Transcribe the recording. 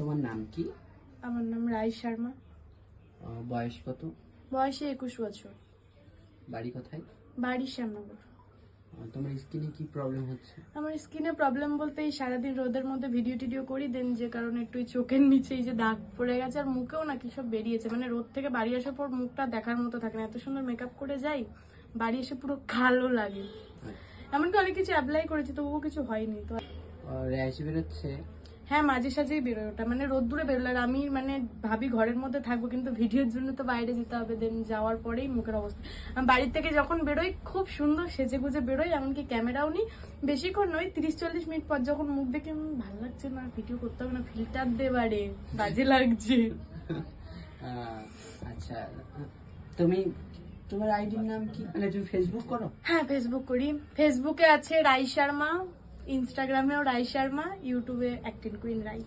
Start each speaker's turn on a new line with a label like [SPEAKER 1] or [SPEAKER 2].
[SPEAKER 1] তোমার নাম কি?
[SPEAKER 2] আমার নাম রাই শর্মা।
[SPEAKER 1] বয়স কত?
[SPEAKER 2] বয়সে 21 বছর।
[SPEAKER 1] বাড়ি কোথায়?
[SPEAKER 2] বাড়ি শ্যামনগর।
[SPEAKER 1] তোমার স্কিনে কি প্রবলেম হচ্ছে?
[SPEAKER 2] আমার স্কিনে প্রবলেম বলতে এই সারাদিন রোদের মধ্যে ভিডিও টিডিও করি, দেন যে কারণে একটু চোখের নিচে এই যে দাগ পড়ে গেছে, আর মুখেও না কি সব বেরিয়েছে। মানে রোদ থেকে বাড়ি আসার পর মুখটা দেখার মতো থাকে না, এত সুন্দর মেকআপ করে যাই, বাড়ি এসে পুরো কালো লাগে। এমনকি অনেক কিছু অ্যাপ্লাই করেছি তবুও কিছু হয়নি। তো
[SPEAKER 1] র্যাশ বেরোচ্ছে?
[SPEAKER 2] হ্যাঁ, মাঝে সাঝেই বেরোয় ওটা, মানে রোদ্দুরে বেরোলে। আর আমি মানে ভাবি ঘরের মধ্যে থাকবো, কিন্তু ভিডিওর জন্য তো বাইরে যেতে হবে। দেন যাওয়ার পরেই মুখের অবস্থা। আমি বাড়ির থেকে যখন বেরোই খুব সুন্দর সেজে গুজে বেরোই, এমনকি ক্যামেরাও নিই। বেশিক্ষণ নয়, 30-40 মিনিট পর যখন মুখ দেখে ভালো লাগছে না, ভিডিও করতে হবে না, ফিল্টার দেবারে বাজে লাগছে।
[SPEAKER 1] আচ্ছা, তুমি তোমার আইডির নাম কি? মানে তুমি ফেসবুক করো?
[SPEAKER 2] হ্যাঁ, ফেসবুক করি। ফেসবুকে আছে রাই শর্মা, ইনস্টাগ্রামেও রাই শর্মা, ইউটিউবে অ্যাক্টিং কুইন রাই।